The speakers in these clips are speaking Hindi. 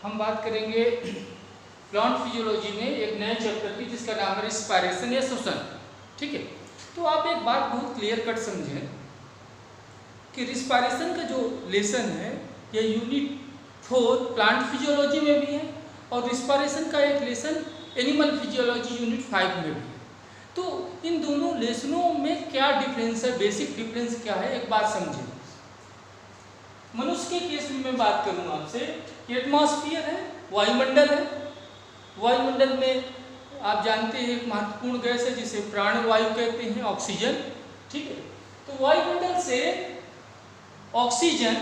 हम बात करेंगे प्लांट फिजियोलॉजी में एक नए चैप्टर की जिसका नाम है रिस्पायरेशन या श्वसन। ठीक है, तो आप एक बात बहुत क्लियर कट समझें कि रिस्पायरेशन का जो लेसन है यह यूनिट 4 प्लांट फिजियोलॉजी में भी है और रिस्पायरेशन का एक लेसन एनिमल फिजियोलॉजी यूनिट 5 में भी है। तो इन दोनों लेसनों में क्या डिफरेंस है, बेसिक डिफरेंस क्या है, एक बात समझें। मनुष्य के केस में मैं बात करूं आपसे कि एटमॉस्फेयर है, वायुमंडल है। वायुमंडल में आप जानते हैं एक महत्वपूर्ण गैस है जिसे प्राणवायु कहते हैं, ऑक्सीजन। ठीक है, तो वायुमंडल से ऑक्सीजन,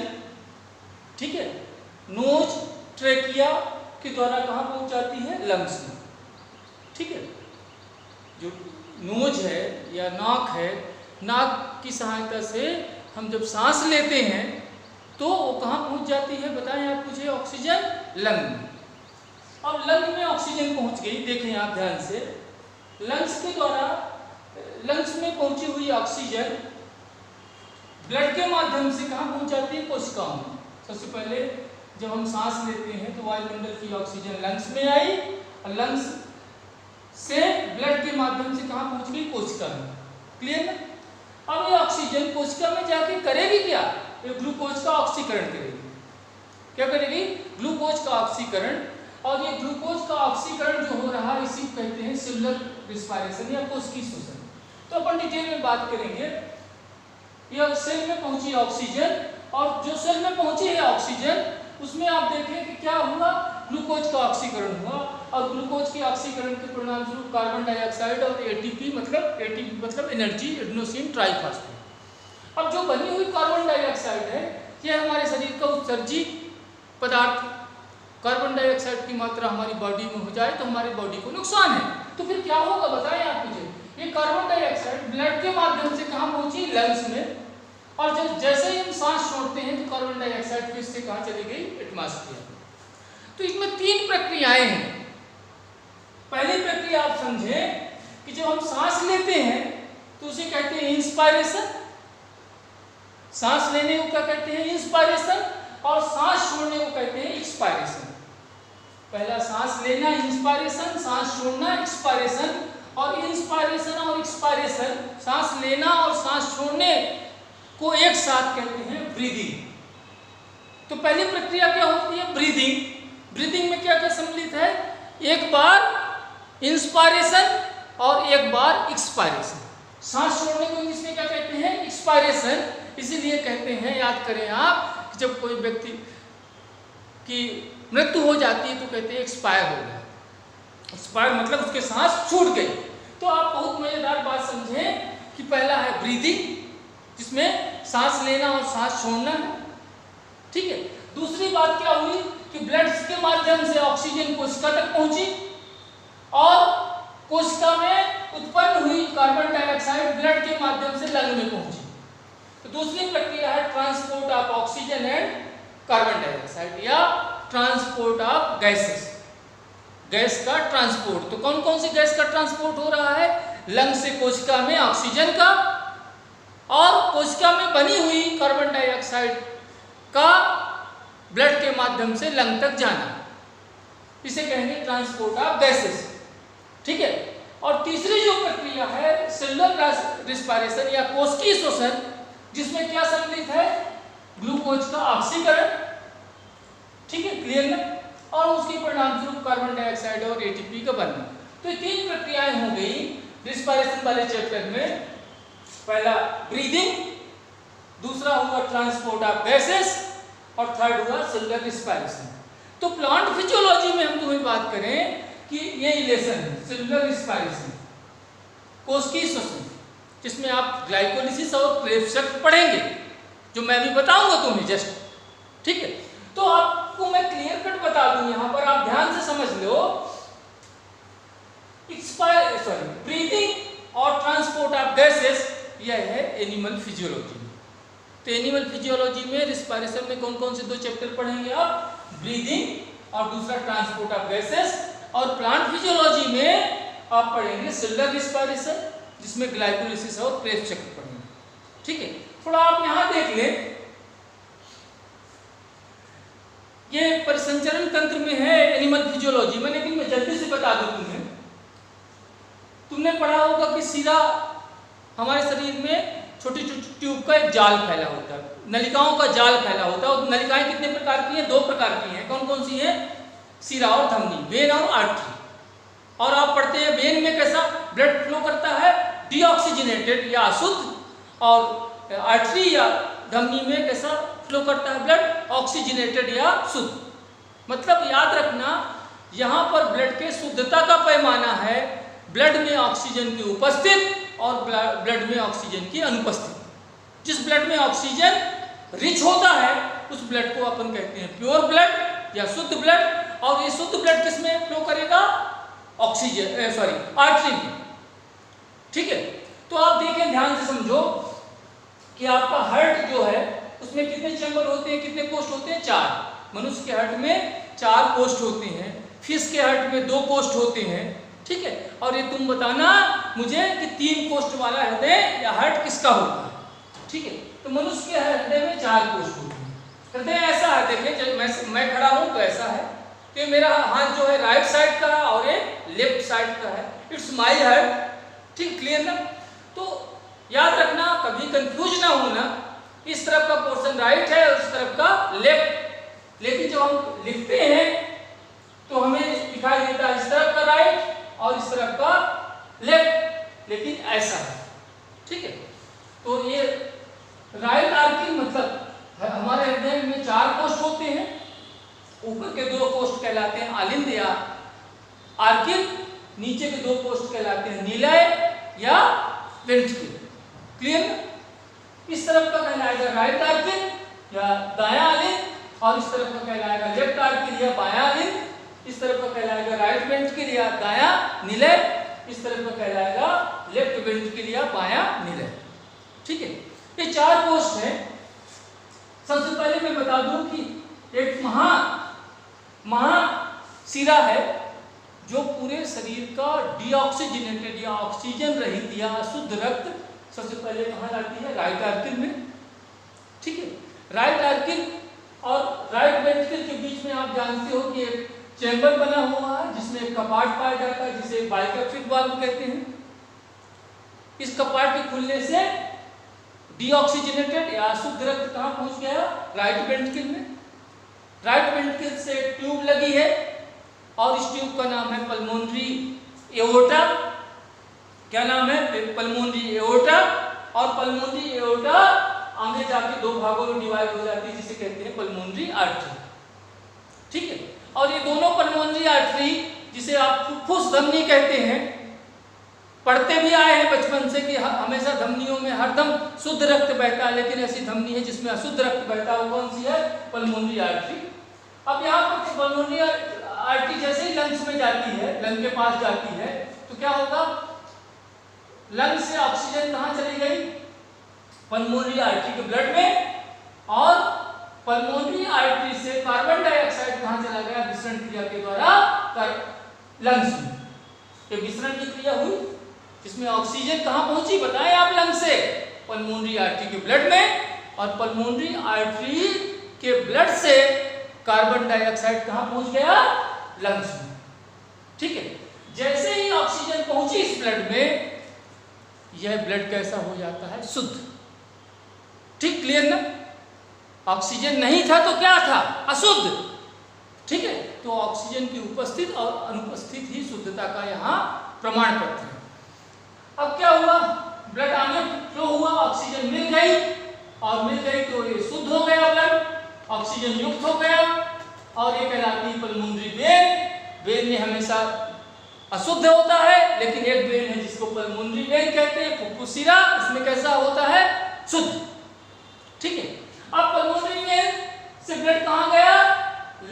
ठीक है, नोज ट्रेकिया के द्वारा कहाँ पहुंच जाती है, लंग्स में। ठीक है, जो नोज है या नाक है, नाक की सहायता से हम जब सांस लेते हैं तो वो कहाँ पहुंच जाती है, बताएं आप मुझे, ऑक्सीजन लंग में। और लंग में ऑक्सीजन पहुंच गई, देखें आप ध्यान से, लंग्स के द्वारा लंग्स में पहुंची हुई ऑक्सीजन ब्लड के माध्यम से कहाँ पहुंच जाती है, कोशिकाओं में। सबसे पहले जब हम सांस लेते हैं तो वायुमंडल की ऑक्सीजन लंग्स में आई और लंग्स से ब्लड के माध्यम से कहाँ पहुंच गई, कोशिका में। क्लियर ना? अब ये ऑक्सीजन कोशिका में जाके करेगी क्या, ये ग्लूकोज का ऑक्सीकरण करेगी। क्या करेगी, ग्लूकोज का ऑक्सीकरण। और ये ग्लूकोज का ऑक्सीकरण जो हो रहा है इसी को कहते हैं सेलुलर रिस्पायरेशन या कोशिकीय श्वसन। तो अपन डिटेल में बात करेंगे। यह सेल में पहुंची ऑक्सीजन और जो सेल में पहुंची है ऑक्सीजन उसमें आप देखें कि क्या हुआ, ग्लूकोज का ऑक्सीकरण हुआ और ग्लूकोज के ऑक्सीकरण के परिणाम स्वरूप कार्बन डाइऑक्साइड और एटीपी मतलब एनर्जी, एडेनोसिन ट्राइफॉस्फेट। अब जो बनी हुई कार्बन डाइऑक्साइड है यह हमारे शरीर का उत्सर्जित पदार्थ। कार्बन डाइऑक्साइड की मात्रा हमारी बॉडी में हो जाए तो हमारी बॉडी को नुकसान है। तो फिर क्या होगा बताएं आप मुझे। ये कार्बन डाइऑक्साइड ब्लड के माध्यम से कहाँ पहुंची, लंग्स में। और जैसे ही हम सांस छोड़ते हैं तो कार्बन डाइऑक्साइड फिर से कहाँ चली गई, एटमॉस्फेयर। तो इसमें 3 प्रक्रियाएं हैं। पहली प्रक्रिया आप समझें कि जब हम सांस लेते हैं तो उसे कहते हैं इंस्पायरेशन। सांस लेने को क्या कहते हैं, इंस्पायरेशन। और सांस छोड़ने को कहते हैं एक्सपायरेशन। पहला सांस लेना इंस्पायरेशन, सांस छोड़ना एक्सपायरेशन। और इंस्पायरेशन और एक्सपायरेशन, सांस लेना और सांस छोड़ने को एक साथ कहते हैं ब्रीदिंग। तो पहली प्रक्रिया क्या होती है, ब्रीदिंग। ब्रीदिंग में क्या क्या सम्मिलित है, एक बार इंस्पायरेशन और एक बार एक्सपायरेशन। सांस छोड़ने को इंग्लिश में क्या कहते हैं, एक्सपायरेशन। इसीलिए कहते हैं, याद करें आप, कि जब कोई व्यक्ति की मृत्यु हो जाती है तो कहते हैं एक्सपायर हो गया। एक्सपायर मतलब उसके सांस छूट गई। तो आप बहुत मजेदार बात समझें कि पहला है ब्रीदिंग जिसमें सांस लेना और सांस छोड़ना है। ठीक है, दूसरी बात क्या हुई कि ब्लड के माध्यम से ऑक्सीजन कोशिका तक पहुंची और कोशिका में उत्पन्न हुई कार्बन डाइऑक्साइड ब्लड के माध्यम से लंग में पहुंची। तो दूसरी प्रक्रिया है transport of oxygen and carbon dioxide या ट्रांसपोर्ट ऑफ गैसेस, गैस का ट्रांसपोर्ट। तो कौन कौन सी गैस का ट्रांसपोर्ट हो रहा है, लंग से कोशिका में ऑक्सीजन का और कोशिका में बनी हुई कार्बन डाइऑक्साइड का ब्लड के माध्यम से लंग तक जाना, इसे कहेंगे ट्रांसपोर्ट ऑफ गैसेस। ठीक है, और तीसरी जो प्रक्रिया है सेलुलर रिस्पायरेशन या कोशिकीय श्वसन, जिसमें क्या सम्मिलित है, ग्लूकोज का ऑक्सीकरण। ठीक है, क्लियर ना? और उसके परिणाम स्वरूप कार्बन डाइऑक्साइड और एटीपी का बनना। तो ये 3 प्रक्रियाएं हो गई रिस्पायरेशन वाले चैप्टर में। पहला ब्रीदिंग, दूसरा हुआ ट्रांसपोर्ट ऑफ गैसेस और थर्ड हुआ सेलुलर रिस्पायरेशन। तो प्लांट फिजियोलॉजी में हम तुम्हें बात करें कि ये लेसन है सेलुलर रिस्पायरेशन, कोशिकीय श्वसन, जिसमें आप ग्लाइकोलिसिस और क्रेब्स पढ़ेंगे, जो मैं भी बताऊंगा तुम्हें जस्ट। ठीक है, तो आपको मैं क्लियर कट बता दूं, यहां पर आप ध्यान से समझ लो। ब्रीदिंग और ट्रांसपोर्ट ऑफ गैसेस, यह है एनिमल फिजियोलॉजी। तो एनिमल फिजियोलॉजी में रिस्पायरेशन में कौन कौन से 2 चैप्टर पढ़ेंगे आप, ब्रीदिंग और दूसरा ट्रांसपोर्ट ऑफ गैसेस। और प्लांट फिजियोलॉजी में आप पढ़ेंगे सेलुलर रिस्पायरेशन, जिसमें ग्लाइकोलिसिस और क्रेब्स चक्र पढ़ेंगे। ठीक है, थोड़ा आप यहां देख लें ये परिसंचरण तंत्र में है एनिमल फिजियोलॉजी में, लेकिन मैं जल्दी से बता दूं तुम्हें। तुमने पढ़ा होगा कि सीरा हमारे शरीर में छोटी छोटी ट्यूब का एक जाल फैला होता है, नलिकाओं का जाल फैला होता है। और नलिकाएं कितने प्रकार की हैं? 2 प्रकार की हैं। कौन कौन सी हैं? सीरा और धमनी, वेन और आर्टरी। और आप पढ़ते हैं वेन में कैसा ब्लड फ्लो करता है, डीऑक्सीजनेटेड या अशुद्ध, और आर्टरी या धमनी में कैसा फ्लो करता है ब्लड, ऑक्सीजनेटेड या शुद्ध। मतलब याद रखना, यहाँ पर ब्लड के शुद्धता का पैमाना है ब्लड में ऑक्सीजन की उपस्थित और ब्लड में ऑक्सीजन की अनुपस्थिति। जिस ब्लड में ऑक्सीजन रिच होता है उस ब्लड को अपन कहते हैं प्योर ब्लड या शुद्ध ब्लड। और ये शुद्ध ब्लड किसमें फ्लो करेगा? ऑक्सीजन आर्टरी में। ठीक है, तो आप देखें, ध्यान से समझो कि आपका हार्ट जो है उसमें कितने चैम्बर होते हैं, कितने कोष्ठ होते हैं? 4। मनुष्य के हार्ट में 4 कोष्ठ होते हैं, फिश के हार्ट में 2 कोष्ठ होते हैं। ठीक है, और ये तुम बताना मुझे कि 3 कोष्ठ वाला हृदय या हार्ट किसका होता है। ठीक है, तो मनुष्य के हृदय में 4 कोष्ठ होते हैं। हृदय ऐसा है, देखिए मैं खड़ा हूं तो ऐसा है, तो मेरा हाथ जो है राइट साइड का और ये लेफ्ट साइड का है। It's my heart. ठीक, क्लियर ना? तो याद रखना, कभी कंफ्यूज ना होना, इस तरफ का पोर्शन राइट है और इस तरफ का लेफ्ट। लेकिन जब हम लिखते हैं तो हमें दिखाई देता है इस तरफ का राइट और इस तरफ का लेफ्ट, लेकिन ऐसा है। ठीक है, तो ये राइट आर्किन मतलब हमारे हृदय में 4 कोष्ठ होते हैं। ऊपर के 2 कोष्ठ कहलाते हैं आलिंद या आर्किन, नीचे के 2 कोष्ठ कहलाते हैं निलय या वेंट्रिकल। क्लियर? इस तरफ का कहलाएगा राइट आर्किन या दायां आलिंद, और इस तरफ का कहलाएगा लेफ्ट आर्किन या बायां आलिंद। इस तरफ का कहलाएगा राइट वेंट्रिकल या दायां निलय, इस तरफ का कहलाएगा लेफ्ट वेंट्रिकल या बायां निलय। ठीक है, ये 4 कोष्ठ हैं। सबसे पहले मैं बता दूं कि एक महाशिरा है जो पूरे शरीर का डीऑक्सीजनेटेड या ऑक्सीजन रहित या अशुद्ध रक्त सबसे पहले कहाँ जाती है? राइट आर्किन में। ठीक है, राइट आर्किन और राइट वेंट्रिकल के बीच में आप जानते हो कि एक चैम्बर बना हुआ है जिसमें एक कपाट पाया जाता है जिसे बाइकैप्सिक वाल्व कहते हैं। इस कपाट के खुलने से डीऑक्सीजनेटेड या अशुद्ध रक्त कहाँ पहुंच गया? राइट वेंट्रिकल में। राइट वेंट्रिकल से ट्यूब लगी है और इस ट्यूब का नाम है पल्मोनरी एओर्टा। क्या नाम है? Pulmonary aorta. और पल्मोनरी एओर्टा आगे जाके 2 भागों में डिवाइड हो जाती है जिसे कहते हैं पल्मोनरी आर्टरी। ठीक है, और ये दोनों पल्मोनरी आर्टरी जिसे आप फुफ्फुस धमनी कहते हैं, पढ़ते भी आए हैं बचपन से कि हमेशा धमनियों में हरदम शुद्ध रक्त बहता है, लेकिन ऐसी धमनी है जिसमें अशुद्ध रक्त बहता है। वो कौन सी है? Pulmonary artery. अब यहाँ पर पल्मोनरी आर्टरी जैसे ही लंग्स में जाती है, लंग के पास जाती है, तो क्या होगा? लंग से ऑक्सीजन कहाँ चली गई? पल्मोनरी आर्टरी के ब्लड में। और पल्मोनरी आर्टरी से कार्बन डाइऑक्साइड कहाँ चला गया? विसरण क्रिया के द्वारा लंग्स में। ये विसरण की क्रिया हुई जिसमें ऑक्सीजन कहाँ पहुंची? बताएं आप। लंग से पल्मोनरी आर्टरी के ब्लड में, और पल्मोनरी आर्टरी के ब्लड से कार्बन डाइऑक्साइड कहाँ पहुंच गया? लंग्स में। ठीक है, जैसे ही ऑक्सीजन पहुंची इस ब्लड में, यह ब्लड कैसा हो जाता है? शुद्ध। ठीक, क्लियर ना? ऑक्सीजन नहीं था तो क्या था? अशुद्ध। ठीक है, तो ऑक्सीजन की उपस्थित और अनुपस्थित ही शुद्धता का यहाँ प्रमाण पत्र है। अब क्या हुआ? ब्लड आगे फ्लो हुआ, ऑक्सीजन मिल गई, और मिल गई तो ये शुद्ध हो गया ब्लड, ऑक्सीजन युक्त हो गया, और ये कहलाती है पल्मोनरी वेन। वेन में हमेशा अशुद्ध होता है, लेकिन एक वेन है जिसको पल्मोनरी वेन कहते हैं, फुफ्फुस शिरा, इसमें कैसा होता है? शुद्ध। ठीक है, अब पल्मोनरी वेन से ब्लड कहाँ गया?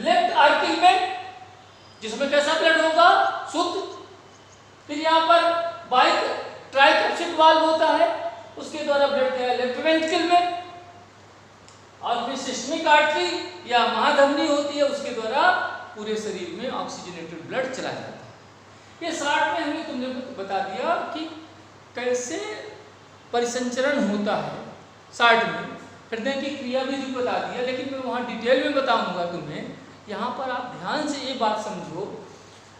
लेफ्ट आर्किन में, जिसमें कैसा ब्लड होगा? शुद्ध। फिर यहाँ पर ट्राइकैप्सिड वाल्व होता है, उसके द्वारा ब्लड गया लेफ्ट वेंट्रिकल में, और फिर सिस्टमिक आर्टरी या महाधमनी होती है, उसके द्वारा पूरे शरीर में ऑक्सीजनेटेड ब्लड चला जाता है। ये शॉर्ट में हमने तुमने बता दिया कि कैसे परिसंचरण होता है। शॉर्ट में हृदय की क्रिया भी बता दिया, लेकिन मैं वहाँ डिटेल में बताऊंगा तुम्हें यहाँ पर आप ध्यान से ये बात समझो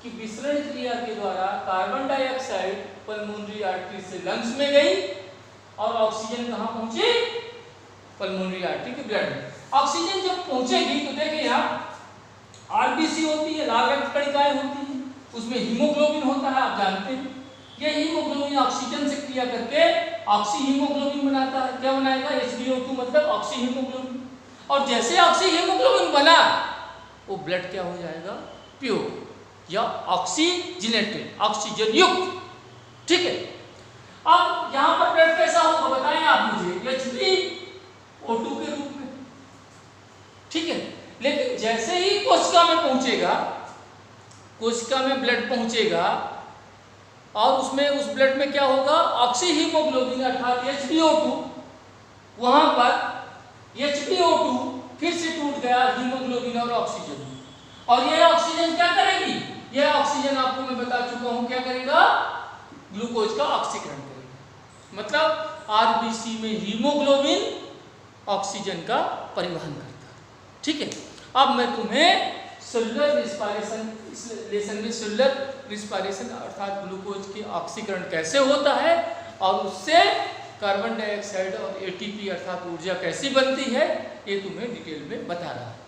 कि विसरण क्रिया के द्वारा कार्बन डाइऑक्साइड पल्मोनरी आर्टरी से लंग्स में गई और ऑक्सीजन कहाँ पहुंची? पल्मोनरी आर्टरी के ब्लड में। ऑक्सीजन जब पहुंचेगी तो देखिए यहाँ आरबीसी होती है, लाल रक्त कणिकाएं होती हैं, उसमें हीमोग्लोबिन होता है, आप जानते हैं। ये हीमोग्लोबिन ऑक्सीजन से क्रिया करके ऑक्सी हीमोग्लोबिन बनाता है। क्या बनाएगा? H2O2 मतलब ऑक्सी हीमोग्लोबिन। और जैसे ऑक्सी हीमोग्लोबिन बना वो ब्लड क्या हो जाएगा? प्योर या ऑक्सीजनेटेड, ऑक्सीजन युक्त। ठीक है, अब यहां पर ब्लड कैसा होगा बताएं आप मुझे? H3O2 के रूप में। ठीक है, लेकिन जैसे ही कोशिका में पहुंचेगा, कोशिका में ब्लड पहुंचेगा और उसमें उस ब्लड में क्या होगा? ऑक्सी हीमोग्लोबिन अर्थात H2O2, वहां पर H2O2 फिर से टूट गया हीमोग्लोबिन और ऑक्सीजन, और यह ऑक्सीजन क्या करेगी? यह ऑक्सीजन आपको मैं बता चुका हूं क्या करेगा? ग्लूकोज का ऑक्सीकरण करेगा। मतलब आरबीसी में हीमोग्लोबिन ऑक्सीजन का परिवहन करता है। ठीक है, अब मैं तुम्हें सेलुलर रिस्पायरेशन, इस लेसन में सेलुलर रिस्पायरेशन अर्थात ग्लूकोज के ऑक्सीकरण कैसे होता है और उससे कार्बन डाइऑक्साइड और एटीपी अर्थात ऊर्जा कैसी बनती है, ये तुम्हें डिटेल में बता रहा है।